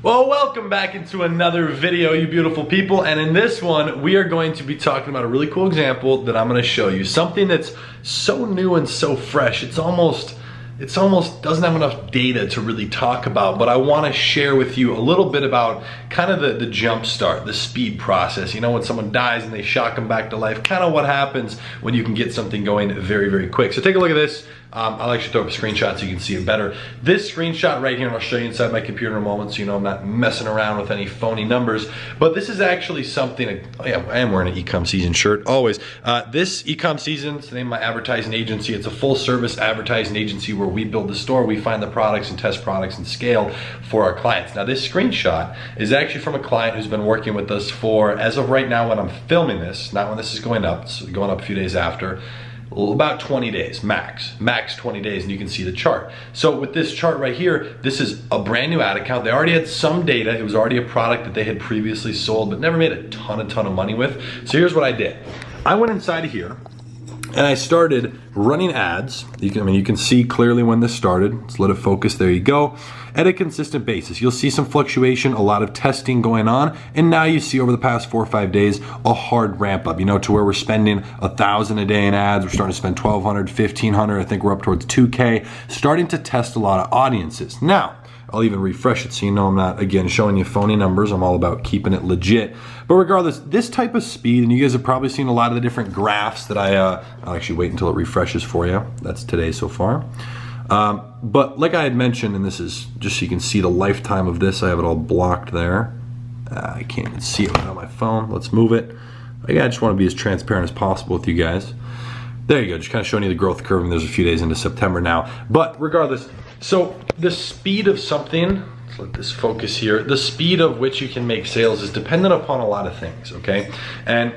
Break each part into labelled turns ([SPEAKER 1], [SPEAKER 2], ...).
[SPEAKER 1] Well, welcome back into another video, you beautiful people. And in this one, we are going to be talking about a really cool example that I'm going to show you. Something that's so new and so fresh. It's almost doesn't have enough data to really talk about, but I want to share with you a little bit about kind of the jump start, the speed process. You know, when someone dies and they shock them back to life, kind of what happens when you can get something going very, very quick. So take a look at this. I'll actually throw up a screenshot so you can see it better. This screenshot right here, and I'll show you inside my computer in a moment so you know I'm not messing around with any phony numbers, but this is actually something, oh yeah, I am wearing an Ecom Season shirt, always. This Ecom Season, it's the name of my advertising agency. It's a full service advertising agency where we build the store, we find the products and test products and scale for our clients. Now this screenshot is actually from a client who's been working with us for, as of right now when I'm filming this, not when this is going up, it's going up a few days after, about 20 days, max 20 days, and you can see the chart. So with this chart right here, this is a brand new ad account. They already had some data. It was already a product that they had previously sold, but never made a ton of money with. So here's what I did. I went inside of here and I started running ads. You can see clearly when this started. Let's let it focus, there you go. At a consistent basis. You'll see some fluctuation, a lot of testing going on, and now you see over the past 4 or 5 days, a hard ramp up, you know, to where we're spending 1,000 a day in ads. We're starting to spend 1,200, 1,500, I think we're up towards 2K, starting to test a lot of audiences. Now, I'll even refresh it so you know I'm not, again, showing you phony numbers. I'm all about keeping it legit. But regardless, this type of speed, and you guys have probably seen a lot of the different graphs that I'll actually wait until it refreshes for you. That's today so far. But like I had mentioned, and this is just so you can see the lifetime of this, I have it all blocked there. I can't even see it without my phone. Let's move it. Again, I just want to be as transparent as possible with you guys. There you go, just kind of showing you the growth curve, and there's a few days into September now. But regardless, so the speed of something, let's let this focus here, the speed of which you can make sales is dependent upon a lot of things, okay? And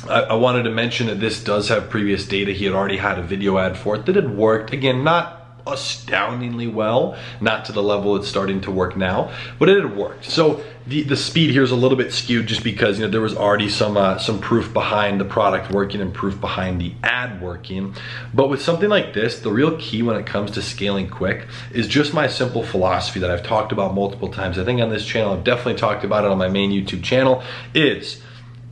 [SPEAKER 1] I wanted to mention that this does have previous data. He had already had a video ad for it that had worked. Again, not astoundingly well, not to the level it's starting to work now, but it had worked. So the speed here is a little bit skewed just because, you know, there was already some proof behind the product working and proof behind the ad working. But with something like this, the real key when it comes to scaling quick is just my simple philosophy that I've talked about multiple times. I think on this channel, I've definitely talked about it on my main YouTube channel, is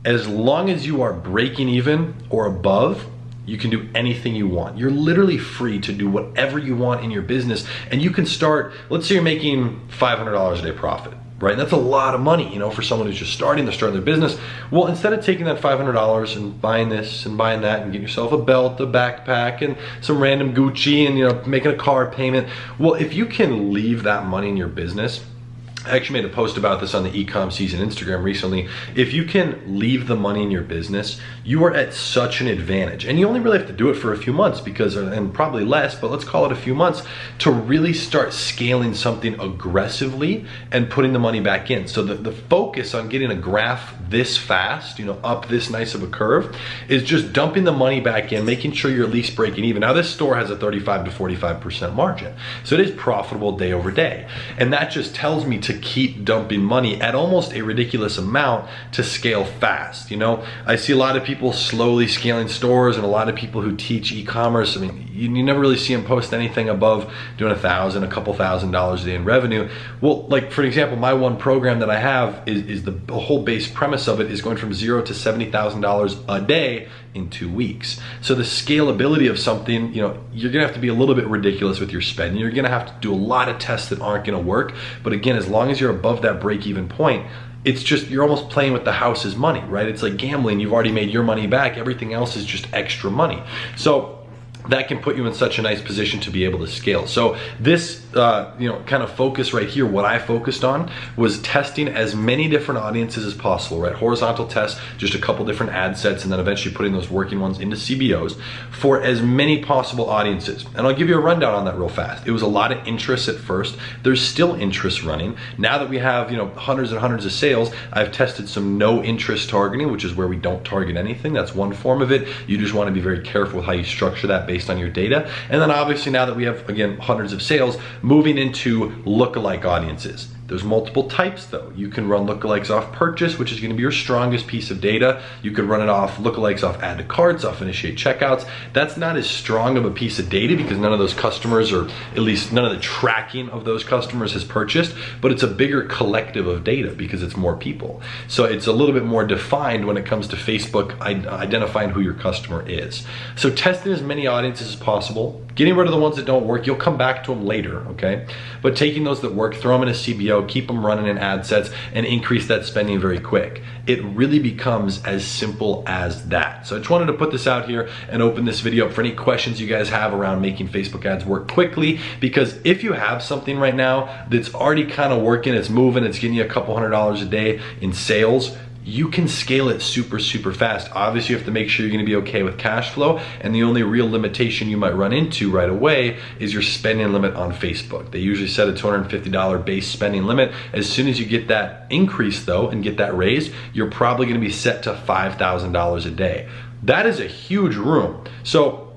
[SPEAKER 1] as long as you are breaking even or above, you can do anything you want. You're literally free to do whatever you want in your business, and you can start, let's say you're making $500 a day profit, right? That's a lot of money, you know, for someone who's just starting to start their business. Well, instead of taking that $500 and buying this and buying that and getting yourself a belt, a backpack, and some random Gucci and, you know, making a car payment, well, if you can leave that money in your business, I actually made a post about this on the Ecom Season Instagram recently. If you can leave the money in your business, you are at such an advantage. And you only really have to do it for a few months because, and probably less, but let's call it a few months to really start scaling something aggressively and putting the money back in. So the focus on getting a graph this fast, you know, up this nice of a curve, is just dumping the money back in, making sure you're at least breaking even. Now this store has a 35 to 45% margin. So it is profitable day over day. And that just tells me to keep dumping money at almost a ridiculous amount to scale fast. You know, I see a lot of people slowly scaling stores and a lot of people who teach e-commerce. I mean, you never really see them post anything above doing $1,000, a couple $1,000s a day in revenue. Well, like for example, my one program that I have is the whole base premise of it is going from $0 to $70,000 a day in 2 weeks. So the scalability of something, you know, you're gonna have to be a little bit ridiculous with your spending. You're gonna have to do a lot of tests that aren't gonna work. But again, as long as you're above that break-even point, it's just, you're almost playing with the house's money, right? It's like gambling. You've already made your money back. Everything else is just extra money. So that can put you in such a nice position to be able to scale. So this, you know, kind of focus right here, what I focused on was testing as many different audiences as possible, right? Horizontal tests, just a couple different ad sets, and then eventually putting those working ones into CBOs for as many possible audiences. And I'll give you a rundown on that real fast. It was a lot of interest at first. There's still interest running. Now that we have, you know, hundreds and hundreds of sales, I've tested some no interest targeting, which is where we don't target anything. That's one form of it. You just want to be very careful with how you structure that based on your data. And then obviously now that we have, again, hundreds of sales, moving into lookalike audiences. There's multiple types though. You can run lookalikes off purchase, which is gonna be your strongest piece of data. You could run it off lookalikes off add to carts, off initiate checkouts. That's not as strong of a piece of data because none of those customers, or at least none of the tracking of those customers has purchased, but it's a bigger collective of data because it's more people. So it's a little bit more defined when it comes to Facebook identifying who your customer is. So testing as many audiences as possible, getting rid of the ones that don't work. You'll come back to them later, okay? But taking those that work, throw them in a CBO, keep them running in ad sets, and increase that spending very quick. It really becomes as simple as that. So I just wanted to put this out here and open this video up for any questions you guys have around making Facebook ads work quickly, because if you have something right now that's already kind of working, it's moving, it's getting you a couple $100s a day in sales, you can scale it super, super fast. Obviously, you have to make sure you're gonna be okay with cash flow, and the only real limitation you might run into right away is your spending limit on Facebook. They usually set a $250 base spending limit. As soon as you get that increase though, and get that raised, you're probably gonna be set to $5,000 a day. That is a huge room. So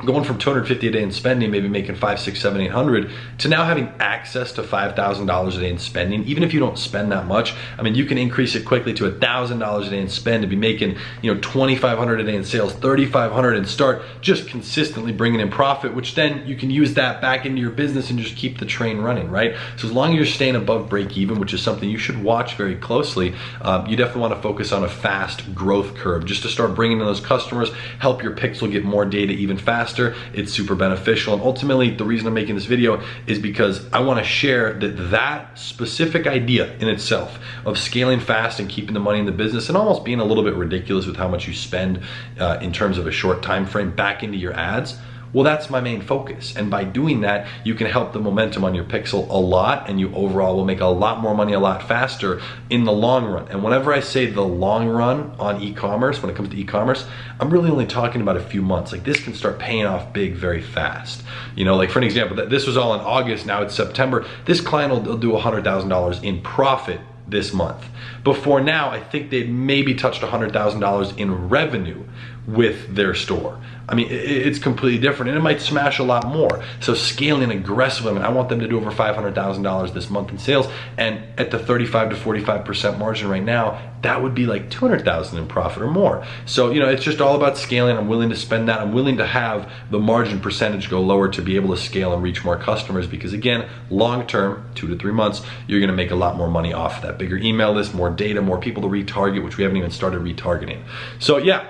[SPEAKER 1] going from $250 a day in spending, maybe making $500, $600, $700, $800, to now having access to $5,000 a day in spending, even if you don't spend that much, I mean, you can increase it quickly to $1,000 a day in spend to be making, you know, $2,500 a day in sales, $3,500, and start just consistently bringing in profit, which then you can use that back into your business and just keep the train running, right? So as long as you're staying above break even, which is something you should watch very closely, you definitely want to focus on a fast growth curve just to start bringing in those customers, help your pixel get more data even faster. It's super beneficial. And ultimately, the reason I'm making this video is because I want to share that specific idea in itself of scaling fast and keeping the money in the business and almost being a little bit ridiculous with how much you spend in terms of a short time frame back into your ads. Well, that's my main focus. And by doing that, you can help the momentum on your pixel a lot, and you overall will make a lot more money a lot faster in the long run. And whenever I say the long run on e-commerce, when it comes to e-commerce, I'm really only talking about a few months. Like, this can start paying off big very fast. You know, like for an example, this was all in August, now it's September. This client will do $100,000 in profit this month. Before now, I think they'd maybe touched $100,000 in revenue with their store. I mean, it's completely different, and it might smash a lot more. So scaling aggressively, I mean, I want them to do over $500,000 this month in sales, and at the 35 to 45% margin right now, that would be like $200,000 in profit or more. So, you know, it's just all about scaling. I'm willing to spend that. I'm willing to have the margin percentage go lower to be able to scale and reach more customers, because again, long term, 2 to 3 months, you're gonna make a lot more money off of that. Bigger email list, more data, more people to retarget, which we haven't even started retargeting. So yeah.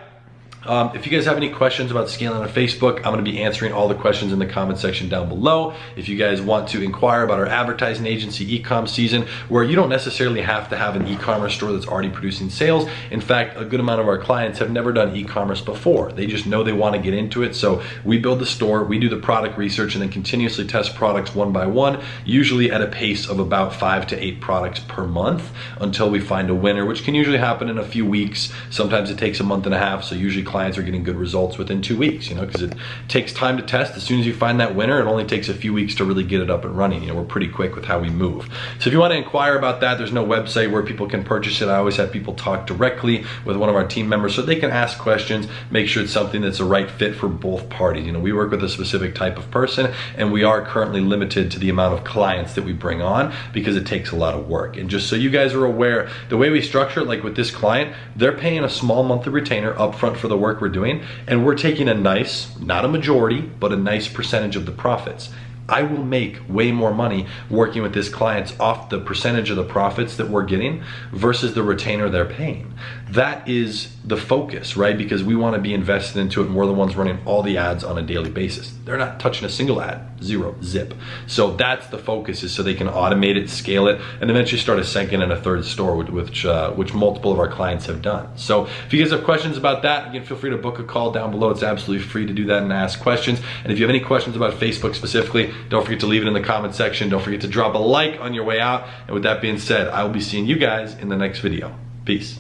[SPEAKER 1] If you guys have any questions about scaling on Facebook, I'm gonna be answering all the questions in the comment section down below. If you guys want to inquire about our advertising agency Ecom season, where you don't necessarily have to have an e-commerce store that's already producing sales. In fact, a good amount of our clients have never done e-commerce before. They just know they wanna get into it. So we build the store, we do the product research, and then continuously test products one by one, usually at a pace of about 5 to 8 products per month until we find a winner, which can usually happen in a few weeks. Sometimes it takes a month and a half, so usually clients are getting good results within 2 weeks, you know, because it takes time to test. As soon as you find that winner, it only takes a few weeks to really get it up and running. You know, we're pretty quick with how we move. So if you want to inquire about that, there's no website where people can purchase it. I always have people talk directly with one of our team members so they can ask questions, make sure it's something that's a right fit for both parties. You know, we work with a specific type of person, and we are currently limited to the amount of clients that we bring on because it takes a lot of work. And just so you guys are aware, the way we structure it, like with this client, they're paying a small monthly retainer upfront for the work we're doing, and we're taking a nice, not a majority, but a nice percentage of the profits. I will make way more money working with this client off the percentage of the profits that we're getting versus the retainer they're paying. That is the focus, right? Because we want to be invested into it, and we're the ones running all the ads on a daily basis. They're not touching a single ad, zero, zip. So that's the focus, is so they can automate it, scale it, and eventually start a second and a third store, which multiple of our clients have done. So if you guys have questions about that, again, feel free to book a call down below. It's absolutely free to do that and ask questions. And if you have any questions about Facebook specifically, don't forget to leave it in the comment section. Don't forget to drop a like on your way out. And with that being said, I will be seeing you guys in the next video. Peace.